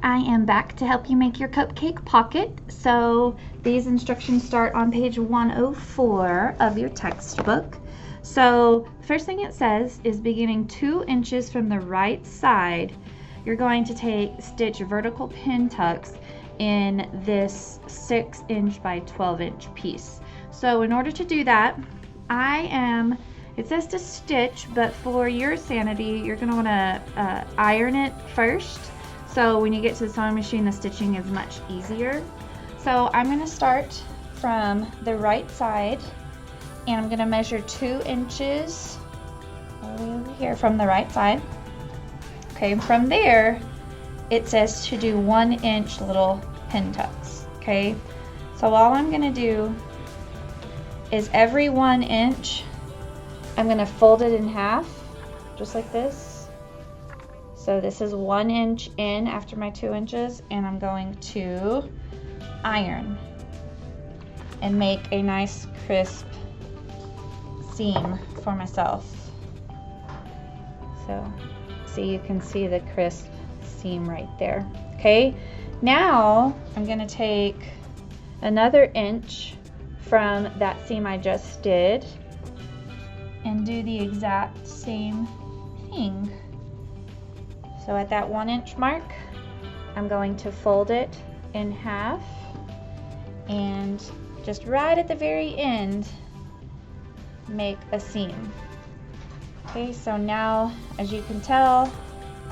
I am back to help you make your cupcake pocket. So these instructions start on page 104 of your textbook. So first thing it says is beginning 2 inches from the right side, you're going to stitch vertical pin tucks in this 6-inch by 12-inch piece. So in order to do that, it says to stitch, but for your sanity, you're going to want to iron it first. So when you get to the sewing machine, the stitching is much easier. So I'm going to start from the right side, and I'm going to measure 2 inches all the way over here from the right side. Okay, from there, it says to do 1-inch little pin tucks. Okay, so all I'm going to do is every 1 inch, I'm going to fold it in half, just like this. So this is 1 inch in after my 2 inches, and I'm going to iron and make a nice crisp seam for myself. So you can see the crisp seam right there. Okay, now I'm going to take another inch from that seam I just did and do the exact same thing. So at that 1 inch mark, I'm going to fold it in half, and just right at the very end, make a seam. Okay, so now, as you can tell,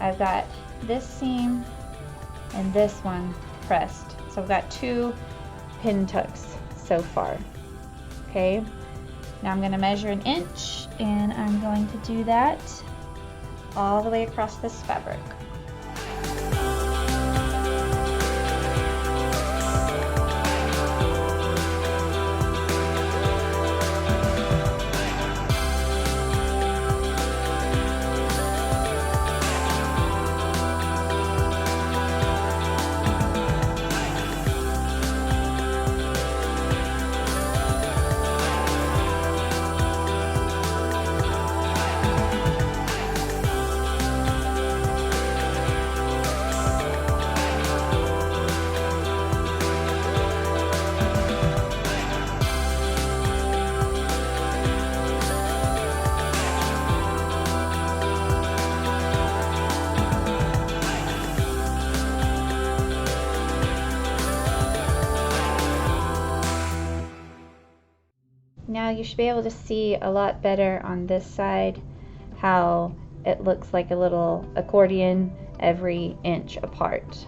I've got this seam and this one pressed. So I've got 2 pin tucks so far. Okay, now I'm going to measure 1 inch, and I'm going to do that all the way across this fabric. Now you should be able to see a lot better on this side how it looks like a little accordion every inch apart.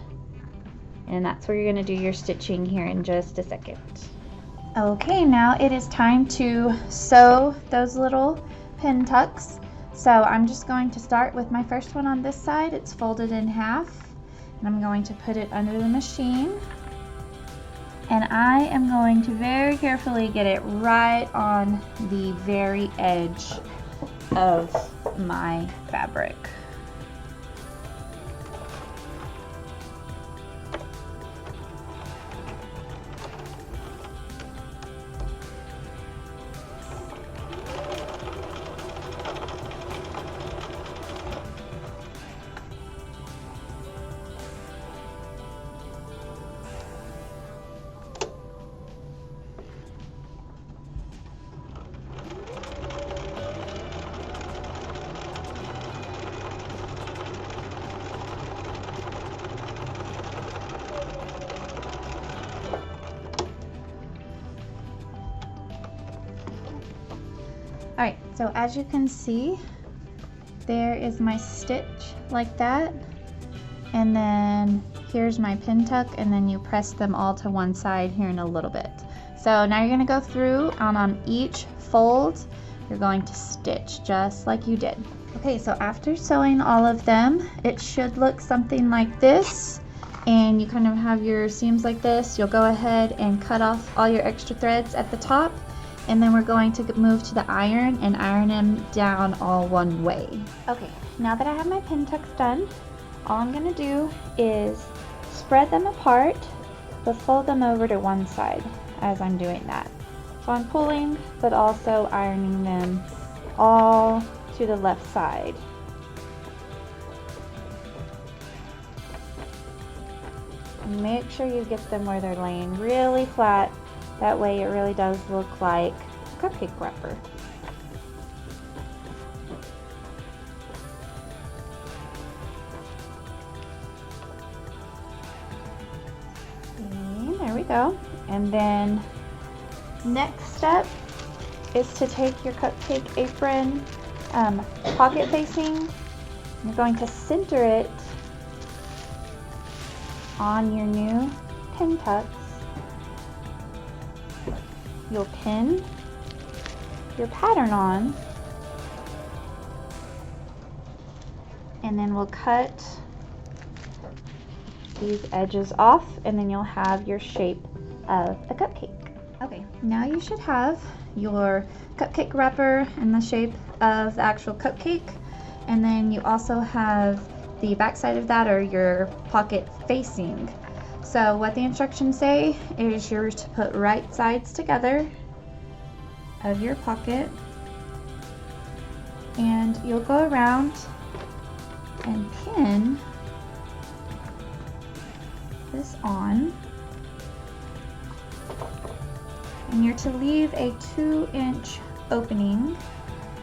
And that's where you're going to do your stitching here in just a second. Okay, now it is time to sew those little pin tucks. So I'm just going to start with my first one on this side. It's folded in half, and I'm going to put it under the machine. And I am going to very carefully get it right on the very edge of my fabric. Alright, so as you can see, there is my stitch like that, and then here's my pin tuck, and then you press them all to one side here in a little bit. So now you're going to go through, and on each fold you're going to stitch just like you did. Okay, so after sewing all of them, it should look something like this, and you kind of have your seams like this. You'll go ahead and cut off all your extra threads at the top, and then we're going to move to the iron and iron them down all one way. Okay, now that I have my pin tucks done, all I'm going to do is spread them apart, but fold them over to one side as I'm doing that. So I'm pulling, but also ironing them all to the left side. And make sure you get them where they're laying really flat. That way it really does look like a cupcake wrapper. And there we go. And then next step is to take your cupcake apron pocket facing. You're going to center it on your new pin tucks. You'll pin your pattern on, and then we'll cut these edges off, and then you'll have your shape of a cupcake. Okay, now you should have your cupcake wrapper in the shape of the actual cupcake, and then you also have the back side of that, or your pocket facing. So what the instructions say is you're to put right sides together of your pocket, and you'll go around and pin this on, and you're to leave a 2-inch opening.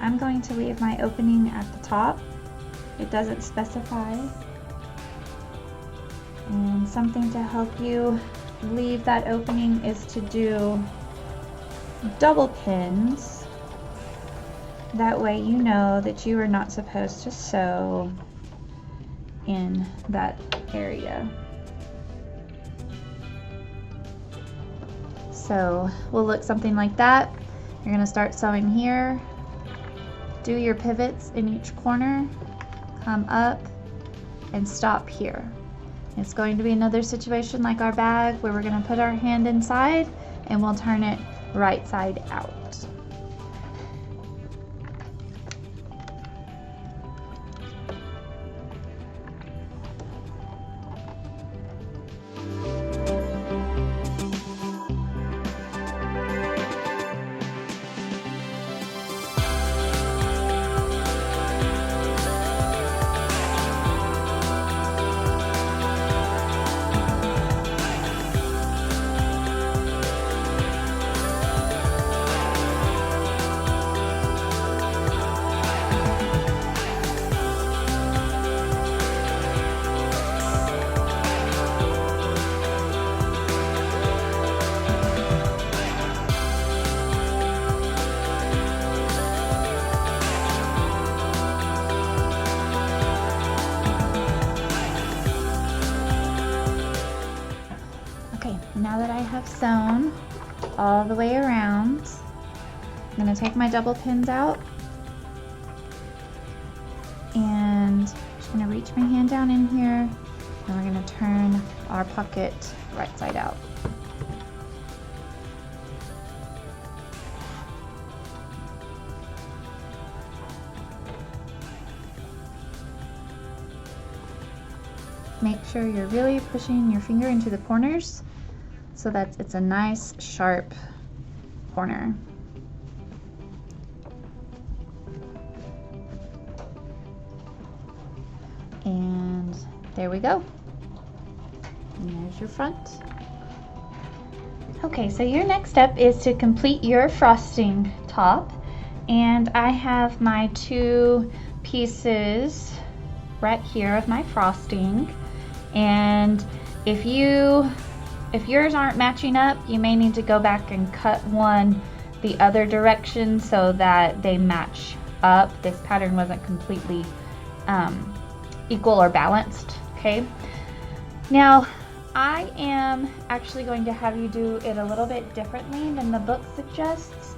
I'm going to leave my opening at the top. It doesn't specify. And something to help you leave that opening is to do double pins. That way you know that you are not supposed to sew in that area. So we'll look something like that. You're going to start sewing here. Do your pivots in each corner. Come up and stop here. It's going to be another situation like our bag where we're going to put our hand inside and we'll turn it right side out. Now that I have sewn all the way around, I'm going to take my double pins out and I'm just going to reach my hand down in here, and we're going to turn our pocket right side out. Make sure you're really pushing your finger into the corners so that it's a nice sharp corner. And there we go. And there's your front. Okay, so your next step is to complete your frosting top. And I have my 2 pieces right here of my frosting. And if yours aren't matching up, you may need to go back and cut one the other direction so that they match up. This pattern wasn't completely equal or balanced, okay? Now, I am actually going to have you do it a little bit differently than the book suggests,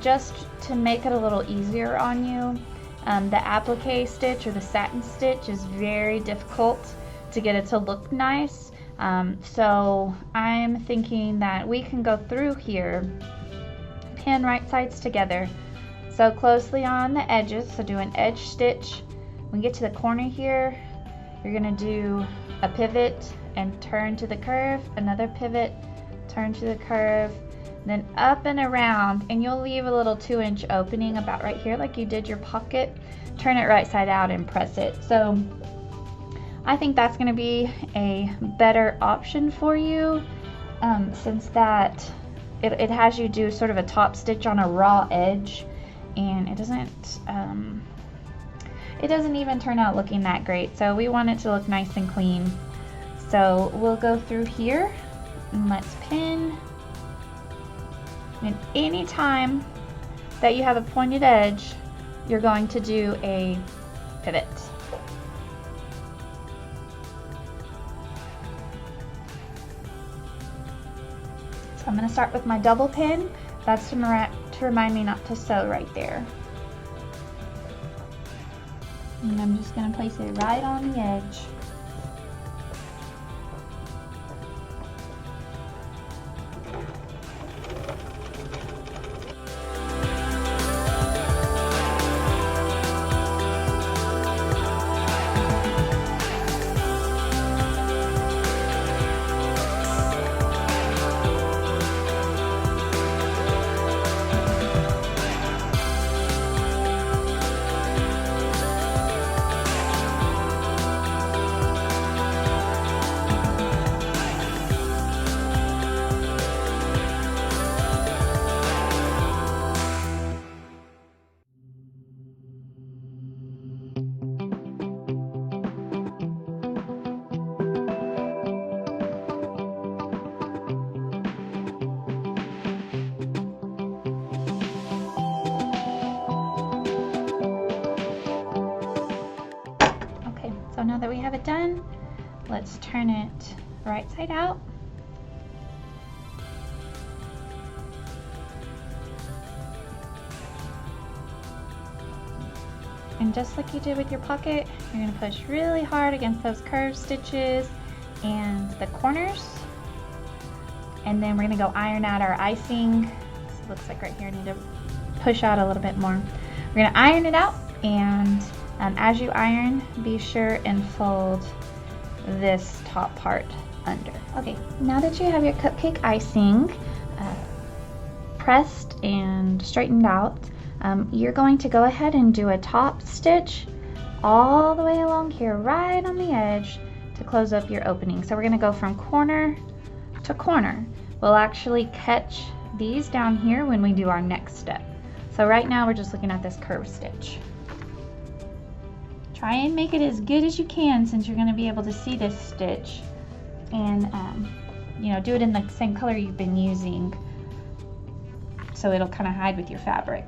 just to make it a little easier on you. The applique stitch or the satin stitch is very difficult to get it to look nice. So I'm thinking that we can go through here, pin right sides together, sew closely on the edges, so do an edge stitch. When you get to the corner here, you're going to do a pivot and turn to the curve, another pivot, turn to the curve, then up and around, and you'll leave a little 2-inch opening about right here like you did your pocket. Turn it right side out and press it. So I think that's going to be a better option for you, since that it has you do sort of a top stitch on a raw edge, and it doesn't even turn out looking that great. So we want it to look nice and clean. So we'll go through here and let's pin. And any time that you have a pointed edge, you're going to do a pivot. So I'm going to start with my double pin. That's to remind me not to sew right there. And I'm just going to place it right on the edge. So now that we have it done, let's turn it right side out. And just like you did with your pocket, you're going to push really hard against those curved stitches and the corners. And then we're going to go iron out our icing. So it looks like right here I need to push out a little bit more. We're going to iron it out, and as you iron, be sure and fold this top part under. Okay, now that you have your cupcake icing pressed and straightened out, you're going to go ahead and do a top stitch all the way along here, right on the edge, to close up your opening. So we're going to go from corner to corner. We'll actually catch these down here when we do our next step. So right now we're just looking at this curved stitch. Try and make it as good as you can, since you're going to be able to see this stitch, and you know, do it in the same color you've been using, so it'll kind of hide with your fabric.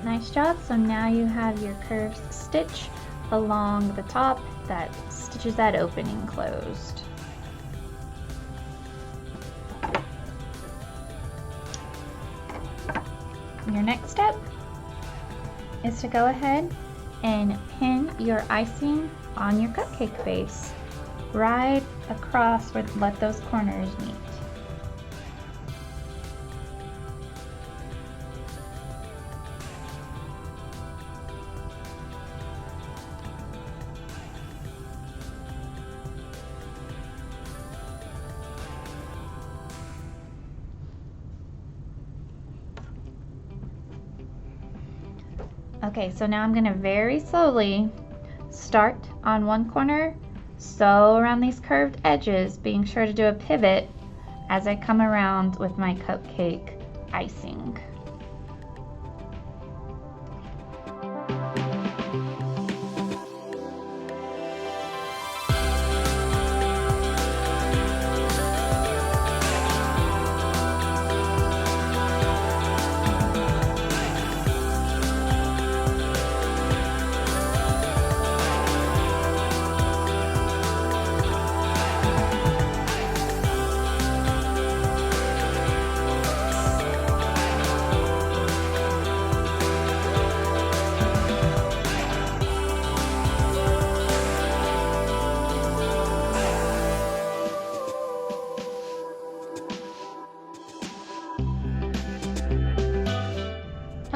Nice job. So now you have your curved stitch along the top that stitches that opening closed. Your next step is to go ahead and pin your icing on your cupcake base right across where let those corners meet. Okay, so now I'm going to very slowly start on one corner, sew around these curved edges, being sure to do a pivot as I come around with my cupcake icing.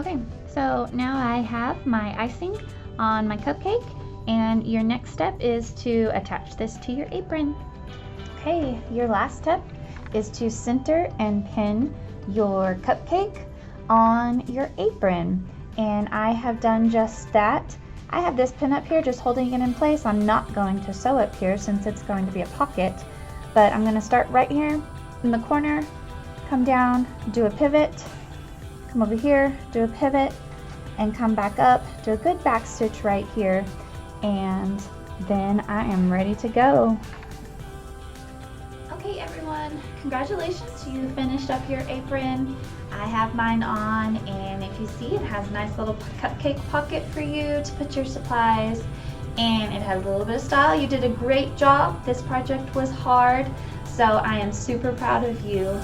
Okay, so now I have my icing on my cupcake, and your next step is to attach this to your apron. Okay, your last step is to center and pin your cupcake on your apron, and I have done just that. I have this pin up here just holding it in place. I'm not going to sew up here since it's going to be a pocket, but I'm going to start right here in the corner, come down, do a pivot, come over here, do a pivot, and come back up, do a good back stitch right here, and then I am ready to go. Okay everyone, congratulations, you finished up your apron. I have mine on, and if you see, it has a nice little cupcake pocket for you to put your supplies, and it has a little bit of style. You did a great job. This project was hard, so I am super proud of you.